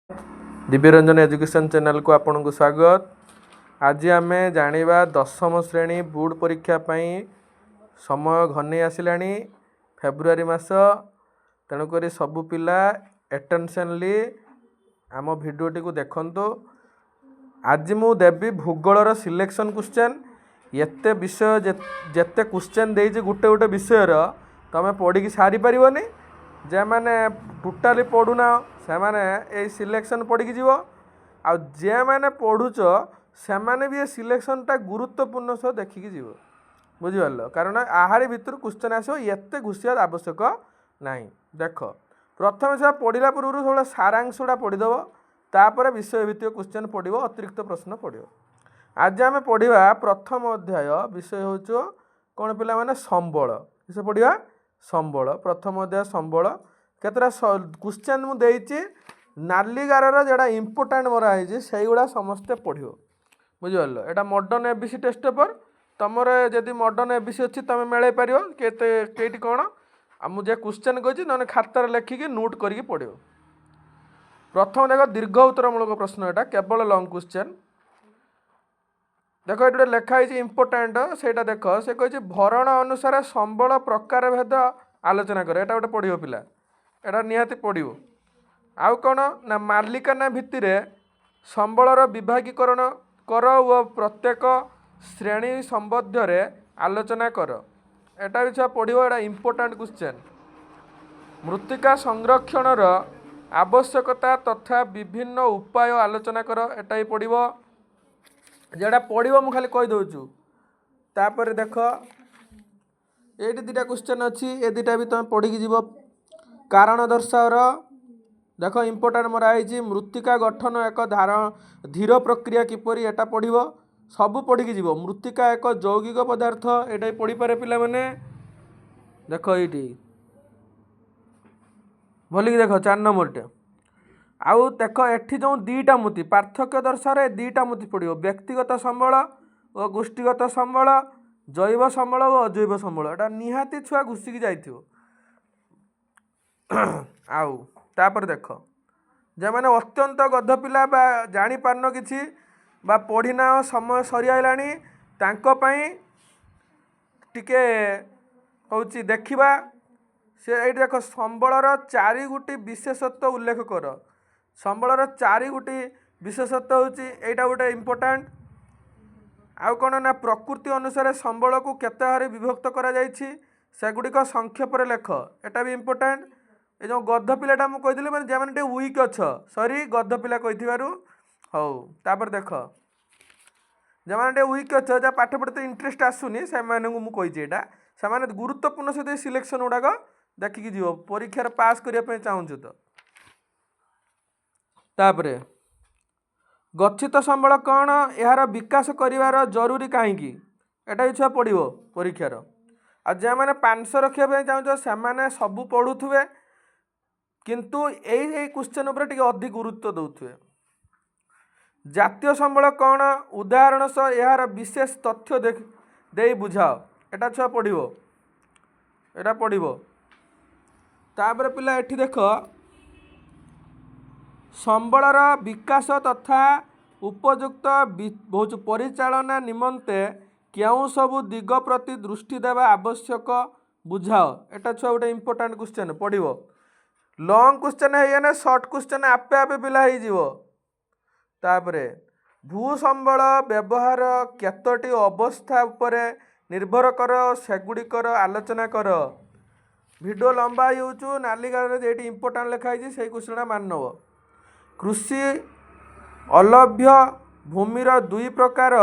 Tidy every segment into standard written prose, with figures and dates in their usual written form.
Divyaranjan education channel को आपन को स्वागत। आज आम जाना 10म श्रेणी बोर्ड परीक्षा समय घने आसिलानी फेब्रुआरी मास। तेणुक सबु पिला एटेंशनली आम भिडियोटी को देखंतु। आज मु देवी भूगोलर सिलेक्शन क्वेश्चन एते विषय जेते क्वेश्चन देइछि गुटे गुटे विषयर तमे पढ़ी की सारी परिबनी। जे माने टोटाली पढ़ुना से माने ए सिलेक्शन पढ़ी की जीवो आ जे माने पढ़ुच से माने भी ए सिलेक्शनटा गुरुत्वपूर्ण सह देखिकी जीवो। बुझिपारल कारण आहारी भितर क्वेश्चन आसो एते घुसिया आवश्यक नाही। देख प्रथम से पढ़ला पूर्व सब सारांशटा पढ़ीदेव तापर विषय भित्तिक क्वेश्चन पढ़ अतिरिक्त प्रश्न पढ़। आज आम पढ़ा प्रथम अध्याय विषय हूँ कौन पिला माने संबल विषय पढ़ा संबल। प्रथम अध्याय संबल केतरा क्वेश्चन मुझे नाली गार जोड़ा इंपोर्टाट मराई से गुड़ा समस्ते पढ़। बुझिपारल एटा मॉडर्न एबीसी टेस्ट पेपर तुम जदि मॉडर्न एबीसी अच्छी तुम मिले पार के कौन आ मुझे क्वेश्चन कही ना खातार लेखिकी नोट करके पढ़। प्रथम देख दीर्घ उत्तरमूलक प्रश्न एटा केवल लॉन्ग क्वेश्चन। देख ये लिखाई इंपोर्टाट से देख से कही भरण अनुसार संबल प्रकार भेद आलोचना कर। एटा गोटे पढ़ो पिला एटा निहाती पढ़ो। आउ कौन ना मालिकाना भित्तिर संबलर विभागीकरण कर व प्रत्येक श्रेणी संबंध आलोचना कर। एटा भी छुआ पढ़ो। एटा इंपोर्टाट क्वेश्चन। मृत्तिका संरक्षणर आवश्यकता तथा विभिन्न उपाय आलोचना कर। एटा ही पढ़ो जेटा पढ़ो मु खाली कही दउछु। तापर देख ये दुटा क्वेश्चन अच्छी ए दुटा भी तुम पढ़ी की जीव। कारण दर्शाओर देख इंपोर्टाट मराई मृत्तिका गठन एक धीर प्रक्रिया किपरि एटा पढ़ो सबू पढ़ी की जीव। मृत्तिका एक यौगिक पदार्थ एटा पढ़ी पारे पिला माने। देख ये भलिक देख 4 नंबरटे आउ देख एठी जो दीटा मुति पार्थक्य दर्शाओ दीटा मुति पढ़ो व्यक्तिगत संबल और गोष्ठीगत संबल जैव संबल और अजैव संबल। एटा निहाती छुआ घुसिकी जाइथिबो। आउ तापर देख जे माने अत्यंत गध पिला बा जानी पारन किछि बा पढ़िना समय सरी आइलानी तांको पई टिके होची देखिबा। से ये देख संबलर 4 गोटी विशेषत्व उल्लेख कर। संबलर 4 गोटी विशेषत्व होची एटा गोटे इंपोर्टाट। आउ कौन ना प्रकृति अनुसार संबल को केते हारे विभक्त करा जायछि सेगुड़िक संक्षेप लेख। एटा भी इंपोर्टाट। ये जो गध पिलाटा मुझे कही मैंने जैसे टे वीक अच्छ सॉरी गध पिला कही हौ। तापर देख जमाने टे वीक अच्छ जहाँ पाठ पढ़ते इंटरेस्ट आसुनी से मुझे से गुरुत्वपूर्ण सहित सिलेक्शन गुड़ाक देखिकी जीव परीक्षार पास करने चाहूँ तो। तापर गच्छित संबल कौन यार विकास करिवार जरूरी कहीं एटा भी छुआ पढ़ो परीक्षार। आ जे मैंने 500 रखा चाहूँ से सबू पढ़ुवे किंतु यही क्वेश्चन उपर टिके अधिक गुरुत्व दौथे। जातीय संबल कौन उदाहरण सह यार विशेष तथ्य दे बुझाओ। एटा छुआ पढ़ो एटा पढ़ो। तापर पिला एठी देख संबलर विकास तथा उपयुक्त परिचालना निमंते क्यों सबू दिग प्रति दृष्टि देवा आवश्यक बुझाओ। एटा छुआ गोटे इंपोर्टाट क्वेश्चन पढ़ो। लॉन्ग क्वेश्चन है ना शॉर्ट क्वेश्चन आपे आपे पिला हो। तापरे भू संबल व्यवहार केतोटी अवस्था उपरे निर्भर कर सेगुड़िकर आलोचना कर। वीडियो लंबा हो नाली गार जे इंपोर्टाट लिखाई से क्वेश्चन मान नब। कृषि अलभ्य भूमिर 2 प्रकार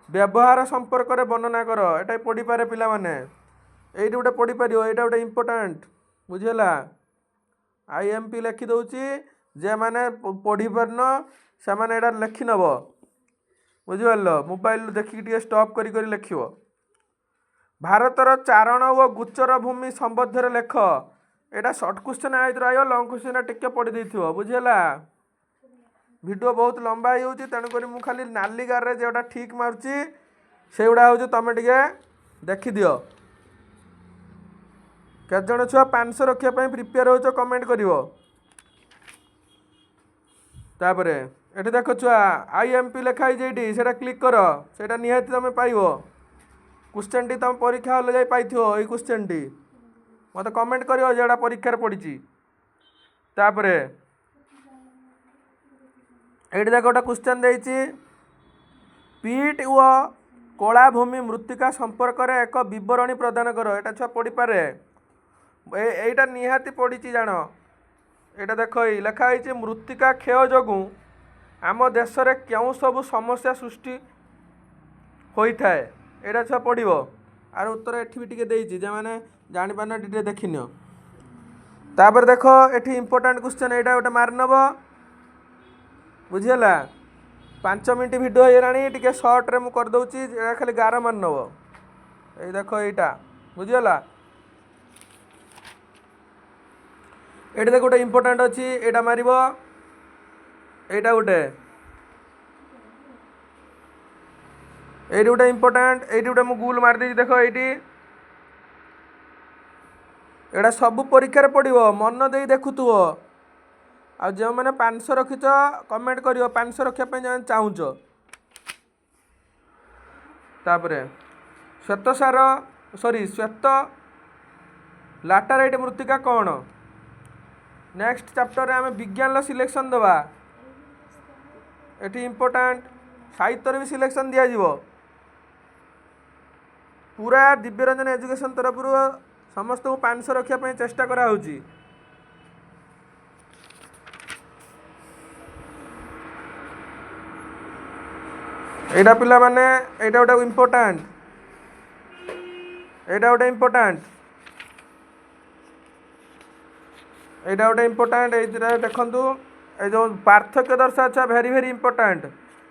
व्यवहार संपर्क में वर्णना कर। एटा पढ़ी पारे पिला माने ये गोटे पढ़ी पार। यहाँ गोटे इंपोर्टाट बुझेगा। आईएमपी लिखि दौची जे माने पढ़ी पारन से माने एटा लिखि नब। बुझिपारल मोबाइल देखिए स्टॉप करी लिख। भारतर चारण व गुच्चर भूमि संबंध लेख। एटा शॉर्ट क्वेश्चन आयो लॉन्ग क्वेश्चन टिके पढ़ी देथिबो। बुझेगा वीडियो बहुत लंबा हो तेणुक मु खाली नाली गार जोटा ठीक मारुची से गुड़ा हूँ तुम टे देखी दियो। केत जन छुआ 500 रखापी प्रिपेयर हो कमेंट कर। तापरे एठी देख छुआ आईएमपी लिखाई जेठी सेटा क्लिक कर सेटा निहाती तुम पाइबो क्वेश्चन टी तुम परीक्षा हॉल जाई पाइथियो एई क्वेश्चन टी मते कमेंट करियो जेडा परीक्षा रे पड़ीची तापरे एठी देख गोटा क्वेश्चन देइची पीट व कलाभूमि मृत्तिका संपर्क रे एक विवरणी प्रदान कर एटा छुआ पढ़ी पारे एटा निहाती पड़ीची जान एटा देख लिखा है मृत्तिका क्षय जोगु आम देश रे क्यों सब समस्या सृष्टि होता है एटा छुआ पढ़ो आर उत्तर एठी भी टिके देइची जे माने जानि पाना टिके देखिनियो तापर देख एठी इंपोर्टेंट क्वेश्चन एटा गोटे मारनब बुझीगला 5 मिनट भिडियो होरानी टिके शॉर्ट रे मु कर दउची एटा खाली गार मारनब ए देख एटा बुझीगला एटा देख गोटे इंपोर्टेंट अच्छी एटा मारिबो एटा गोटे एटी गोटे इंपोर्टेंट एटी गोटे मु गुल मार देछि देख एटी एटा सब परीक्षा रे पड़िबो मन देई देखुथुओ आ जो मैंने 500 रखिच कमेंट करियो 500 रखिया पे जे चाहुच तापरे श्वेत सार सॉरी श्वेत लाटाराइट मृत्तिका कौन नेक्स्ट चैप्टर रे आमे विज्ञान सिलेक्शन दबा एटी इंपोर्टेंट साहित्य भी सिलेक्शन दिया जीवो पूरा दिव्यरंजन एजुकेशन तरफ समस्त को 500 रखिया पे चेष्टा करा होची एटा पिला माने एटा गोटे इंपोर्टेंट एटा गोटे इंपोर्टेंट एटा गोटे इंपोर्टेंट ए देखंतु ए जो पार्थक्य दर्शा भेरी भेरी इंपोर्टेंट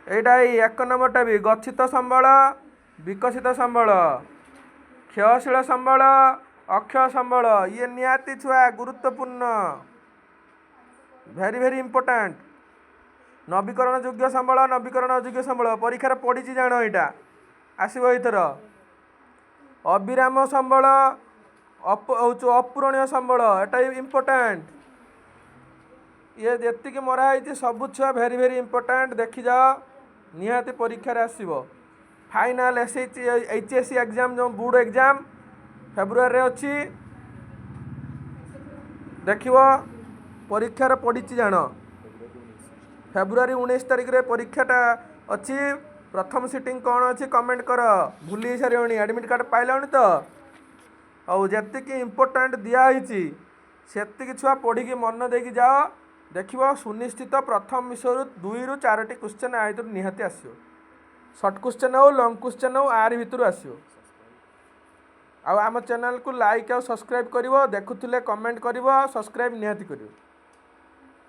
एटा एक नंबरटा भी गच्छित संबल विकसित संबल क्षयशील संबल अक्षय संबल ये निहाती छुआ गुरुत्वपूर्ण भेरी भेरी इंपोर्टेंट नवीकरण योग्य संबल नवीकरण अयोग्य संबल परीक्षा पड़ी जान यहाँ आसब एथर अविराम संबल अपूरणीय संबल एटा इंपोर्टेंट ये जी मराई सबु छुआ भेरी भेरी इंपोर्टेंट देखी जाओ निहाती परीक्षा आसब फाइनाल एचएससी एग्जाम जो बोर्ड एग्जाम फेब्रुआरी रे अच्छी देखियो परीक्षार पड़ी जान फेब्रुआरी 19 तारिख रे परीक्षाटा अच्छी प्रथम सीटिंग कौन अच्छी कमेंट कर भूली सारे एडमिट कार्ड पाइलानी तो और जी इंपोर्टेंट दिखाई से छुआ पढ़ी मन देकी जाओ देखिए सुनिश्चित प्रथम विषय 2 ରୁ 4टी क्वेश्चन आयत निहाती आसो शॉर्ट क्वेश्चन हो लॉन्ग क्वेश्चन हो आर भितर आसो आम चैनल को लाइक और सब्सक्राइब करिवो देखुथिले कमेंट करिवो सब्सक्राइब निहाती करिवो।